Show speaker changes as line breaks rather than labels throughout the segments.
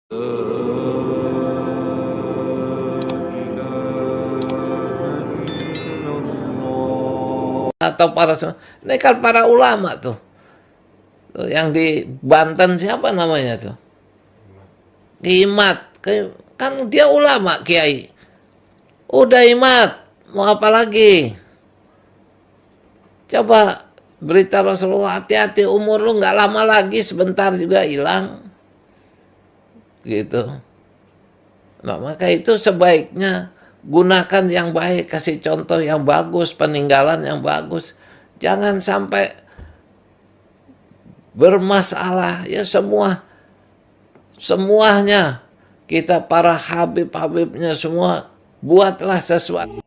Atau ini kan para ulama tuh. Yang di Banten siapa namanya tuh? Imat. Kan dia ulama, kiai. Udah Imat, mau apa lagi? Coba berita Rasulullah, hati-hati, umur lu nggak lama lagi, sebentar juga hilang. Gitu. Nah, maka itu sebaiknya gunakan yang baik, kasih contoh yang bagus, peninggalan yang bagus. Jangan sampai bermasalah ya semuanya kita para habib-habibnya semua buatlah sesuatu.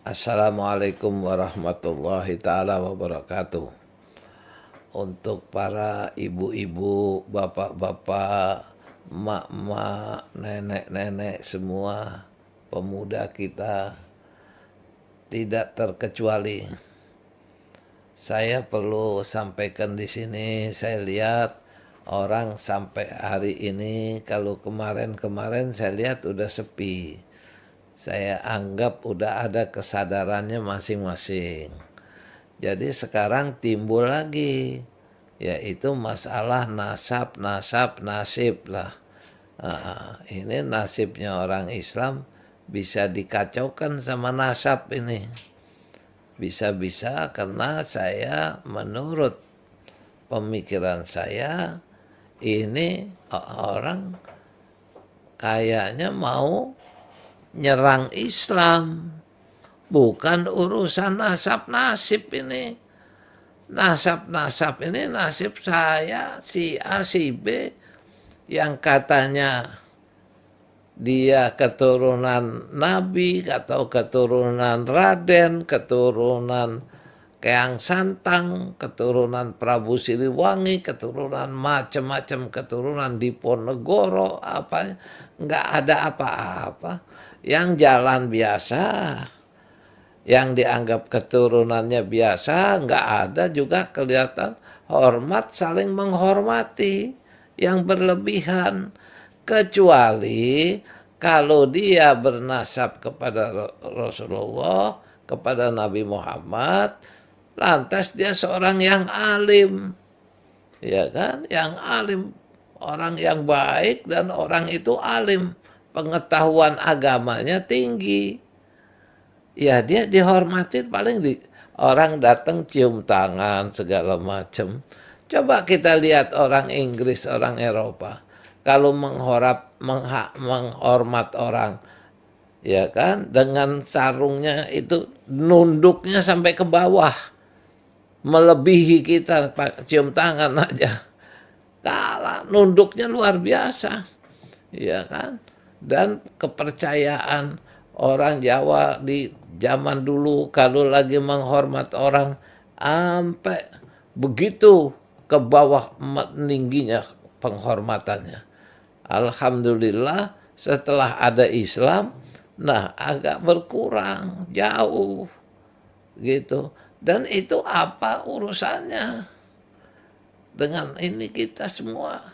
Assalamualaikum warahmatullahi taala wabarakatuh. Untuk para ibu-ibu, bapak-bapak, mak-mak, nenek-nenek semua, pemuda kita tidak terkecuali. Saya perlu sampaikan di sini, saya lihat orang sampai hari ini, kalau kemarin-kemarin saya lihat udah sepi. Saya anggap udah ada kesadarannya masing-masing. Jadi sekarang timbul lagi, yaitu masalah nasib lah. Ini nasibnya orang Islam bisa dikacaukan sama nasab ini. Bisa-bisa karena saya menurut pemikiran saya ini orang kayaknya mau nyerang Islam. Bukan urusan nasab-nasib ini. Nasab-nasab ini nasib saya, si A, si B, yang katanya dia keturunan Nabi, atau keturunan Raden, keturunan Keang Santang, keturunan Prabu Siliwangi, keturunan macam-macam keturunan Diponegoro, apa, nggak ada apa-apa. Yang jalan biasa, yang dianggap keturunannya biasa, nggak ada juga kelihatan hormat, saling menghormati yang berlebihan. Kecuali kalau dia bernasab kepada Rasulullah, kepada Nabi Muhammad, lantas dia seorang yang alim, ya kan, yang alim, orang yang baik, dan orang itu alim, pengetahuan agamanya tinggi. Ya dia dihormatin, paling orang datang cium tangan segala macam. Coba kita lihat orang Inggris, orang Eropa, kalau menghormat orang, ya kan, dengan sarungnya itu nunduknya sampai ke bawah, melebihi kita cium tangan aja. Kalah, nunduknya luar biasa, ya kan. Dan kepercayaan orang Jawa di zaman dulu kalau lagi menghormat orang sampai begitu ke bawah meningginya penghormatannya. Alhamdulillah setelah ada Islam, nah agak berkurang jauh gitu. Dan itu apa urusannya dengan ini kita semua?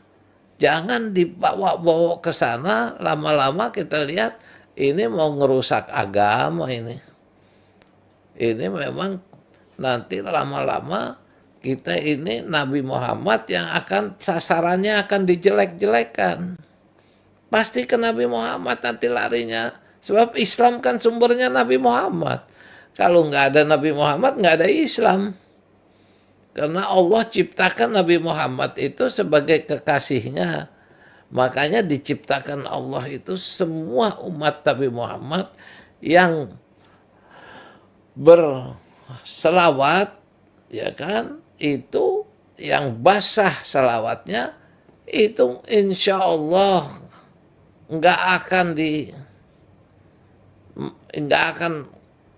Jangan dibawa-bawa ke sana, lama-lama kita lihat ini mau ngerusak agama ini. Ini memang nanti lama-lama kita ini Nabi Muhammad yang akan sasarannya akan dijelek-jelekan. Pasti ke Nabi Muhammad nanti larinya. Sebab Islam kan sumbernya Nabi Muhammad. Kalau nggak ada Nabi Muhammad, nggak ada Islam. Karena Allah ciptakan Nabi Muhammad itu sebagai kekasihnya. Makanya diciptakan Allah itu semua umat Nabi Muhammad yang berselawat, ya kan, itu yang basah selawatnya, itu insya Allah nggak akan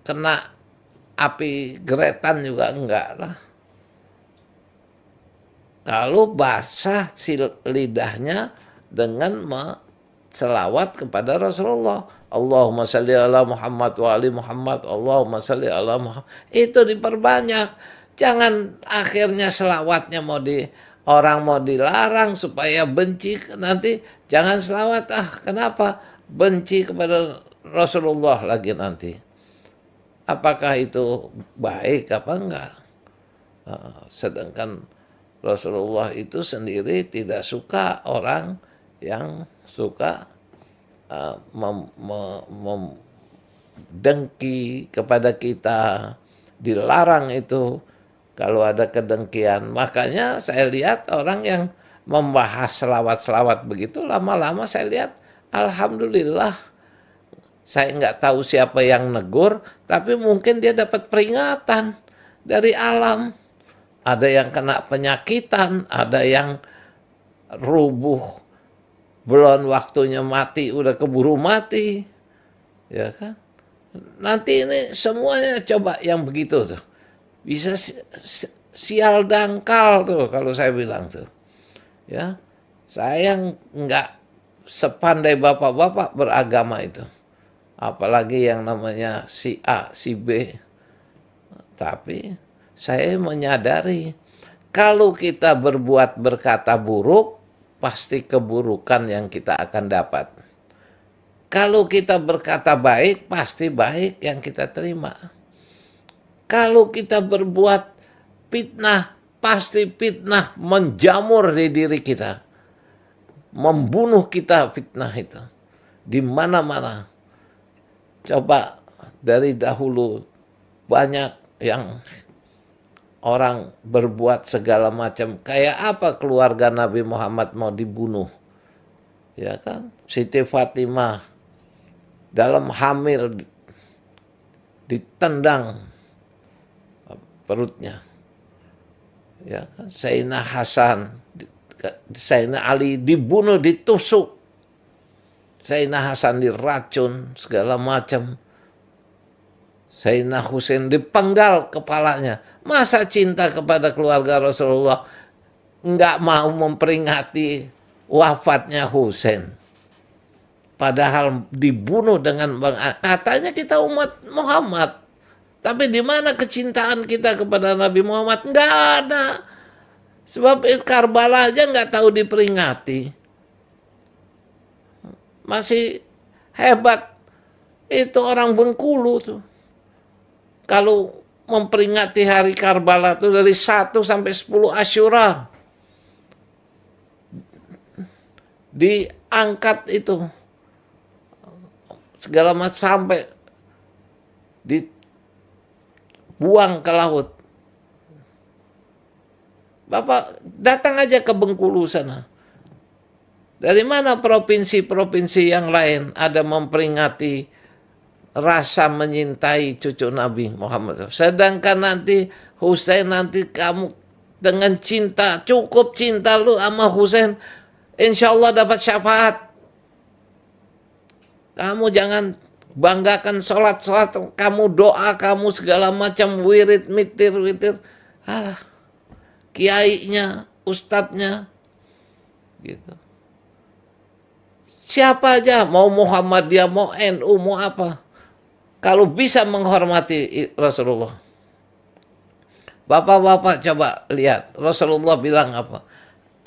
kena api geretan juga enggak lah. Kalau basah lidahnya dengan selawat kepada Rasulullah. Allahumma salli ala Muhammad wa ali Muhammad, Allahumma salli ala Muhammad. Itu diperbanyak. Jangan akhirnya selawatnya mau Orang mau dilarang supaya benci, nanti jangan selawat. Kenapa? Benci kepada Rasulullah lagi nanti. Apakah itu baik apa enggak? Sedangkan Rasulullah itu sendiri tidak suka orang yang suka mendengki kepada kita. Dilarang itu kalau ada kedengkian. Makanya saya lihat orang yang membahas selawat-selawat begitu, lama-lama saya lihat, alhamdulillah, saya nggak tahu siapa yang negur, tapi mungkin dia dapat peringatan dari alam. Ada yang kena penyakitan, ada yang rubuh, belum waktunya mati, udah keburu mati. Ya kan? Nanti ini semuanya coba yang begitu tuh. Bisa sial dangkal tuh kalau saya bilang tuh. Ya, saya nggak sepandai bapak-bapak beragama itu. Apalagi yang namanya si A, si B. Tapi saya menyadari kalau kita berkata buruk, pasti keburukan yang kita akan dapat. Kalau kita berkata baik, pasti baik yang kita terima. Kalau kita berbuat fitnah, pasti fitnah menjamur di diri kita. Membunuh kita fitnah itu. Di mana-mana. Coba dari dahulu banyak yang orang berbuat segala macam. Kayak apa keluarga Nabi Muhammad mau dibunuh? Ya kan? Siti Fatimah dalam hamil ditendang perutnya. Ya kan? Sayyidina Hasan, Sayyidina Ali dibunuh, ditusuk. Sayyidina Hasan diracun segala macam. Sayyidina Husain dipenggal kepalanya. Masa cinta kepada keluarga Rasulullah nggak mau memperingati wafatnya Husain? Padahal dibunuh dengan katanya kita umat Muhammad. Tapi di mana kecintaan kita kepada Nabi Muhammad? Nggak ada. Sebab Karbala aja nggak tahu diperingati. Masih hebat. Itu orang Bengkulu tuh. Kalau memperingati hari Karbala itu dari 1 sampai 10 Asyura. Diangkat itu. Segala macam sampai dibuang ke laut. Bapak datang aja ke Bengkulu sana. Dari mana provinsi-provinsi yang lain ada memperingati rasa menyintai cucu Nabi Muhammad. Sedangkan nanti Husain, nanti kamu dengan cinta, cukup cinta lu sama Husain, insya Allah dapat syafaat. Kamu jangan banggakan sholat-sholat, kamu doa, kamu segala macam wirid, mitir. Alah, kiainya, ustadznya, gitu. Siapa aja, mau Muhammadiyah, mau NU, mau apa. Kalau bisa menghormati Rasulullah. Bapak-bapak coba lihat, Rasulullah bilang apa?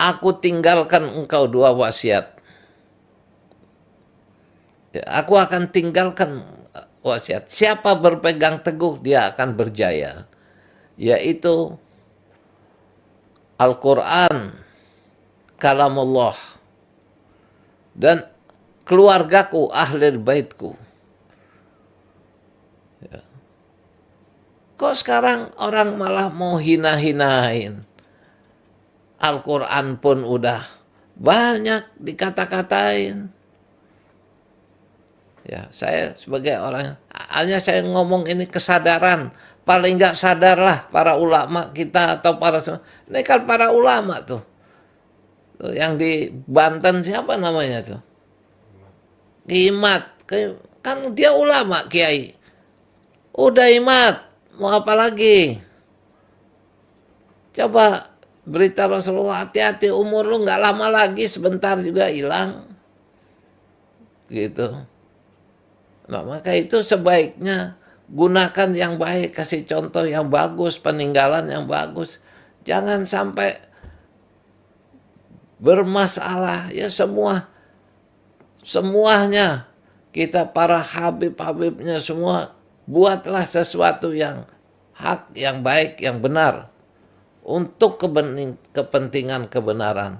Aku tinggalkan engkau 2 wasiat. Ya, aku akan tinggalkan wasiat. Siapa berpegang teguh, dia akan berjaya. Yaitu Al-Quran, kalamullah, dan keluargaku, ahlul baitku. Ya. Kok sekarang orang malah mau hina-hinain? Al-Quran pun udah banyak dikata-katain. Ya, saya sebagai orang, hanya saya ngomong ini kesadaran. Paling nggak sadarlah para ulama kita atau ini kan para ulama tuh. Yang di Banten siapa namanya tuh? Imat. Kan dia ulama, kiai. Udah Imat, mau apa lagi? Coba berita Rasulullah, hati-hati, umur lu nggak lama lagi, sebentar juga hilang. Gitu. Nah, maka itu sebaiknya gunakan yang baik, kasih contoh yang bagus, peninggalan yang bagus. Jangan sampai bermasalah, ya semuanya kita para habib-habibnya semua buatlah sesuatu yang hak, yang baik, yang benar untuk kepentingan kebenaran.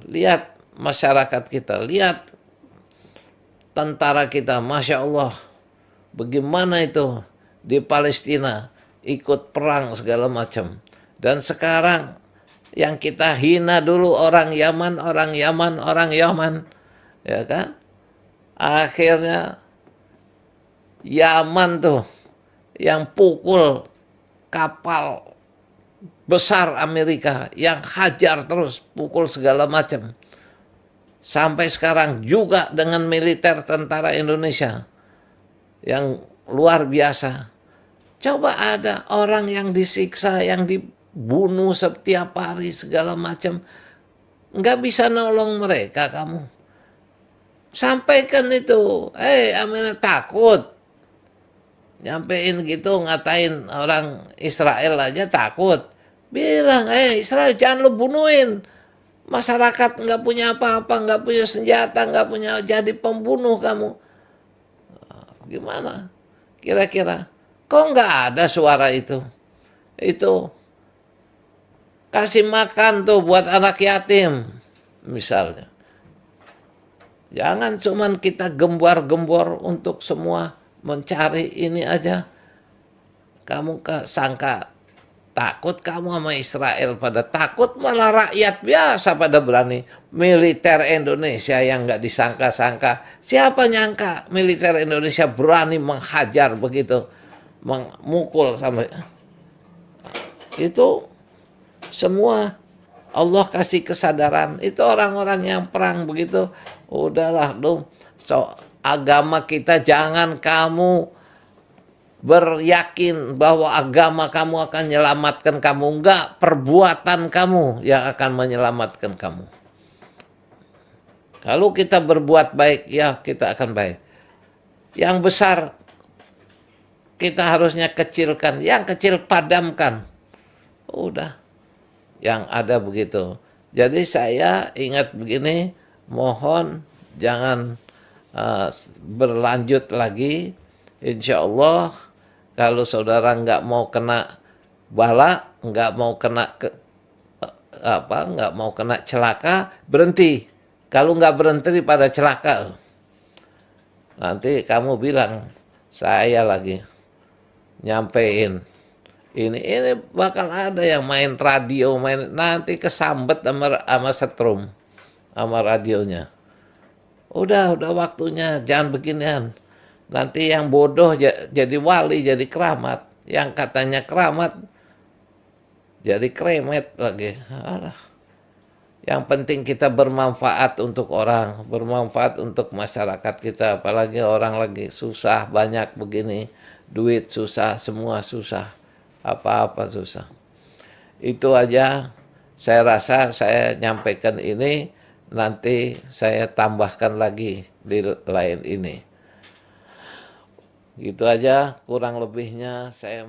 Lihat masyarakat kita, lihat tentara kita, Masya Allah, bagaimana itu di Palestina ikut perang segala macam. Dan sekarang yang kita hina dulu orang Yaman, ya kan? Akhirnya Yaman tuh yang pukul kapal besar Amerika, yang hajar terus, pukul segala macam. Sampai sekarang juga dengan militer tentara Indonesia yang luar biasa. Coba ada orang yang disiksa, yang dibunuh setiap hari segala macam, nggak bisa nolong mereka kamu. Sampaikan itu, Amerika takut. Nyampein gitu, ngatain orang Israel aja takut. Bilang, Israel jangan lu bunuhin. Masyarakat nggak punya apa-apa, nggak punya senjata, nggak punya, jadi pembunuh kamu. Gimana? Kira-kira, kok nggak ada suara itu? Itu kasih makan tuh buat anak yatim, misalnya. Jangan cuman kita gembor-gembor untuk semua mencari ini aja. Kamu sangka takut kamu sama Israel, pada takut, malah rakyat biasa pada berani. Militer Indonesia yang nggak disangka-sangka. Siapa nyangka militer Indonesia berani menghajar begitu, memukul sampai itu. Semua Allah kasih kesadaran. Itu orang-orang yang perang begitu, udahlah dong. So, agama kita jangan kamu beryakin bahwa agama kamu akan menyelamatkan kamu. Enggak, perbuatan kamu yang akan menyelamatkan kamu. Kalau kita berbuat baik, ya kita akan baik. Yang besar kita harusnya kecilkan, yang kecil padamkan. Udah, yang ada begitu. Jadi saya ingat begini, mohon jangan berlanjut lagi. Insya Allah kalau saudara nggak mau kena bala, nggak mau kena nggak mau kena celaka, berhenti. Kalau nggak berhenti pada celaka, nanti kamu bilang saya lagi nyampein ini bakal ada yang main radio, nanti kesambet sama setrum sama radionya. Udah waktunya, jangan beginian. Nanti yang bodoh jadi wali, jadi keramat. Yang katanya keramat jadi kremet lagi. Alah. Yang penting kita bermanfaat untuk orang, bermanfaat untuk masyarakat kita. Apalagi orang lagi susah, banyak begini. Duit susah, semua susah. Apa-apa susah. Itu aja saya rasa saya nyampaikan ini, nanti saya tambahkan lagi di lain ini. Gitu aja, kurang lebihnya saya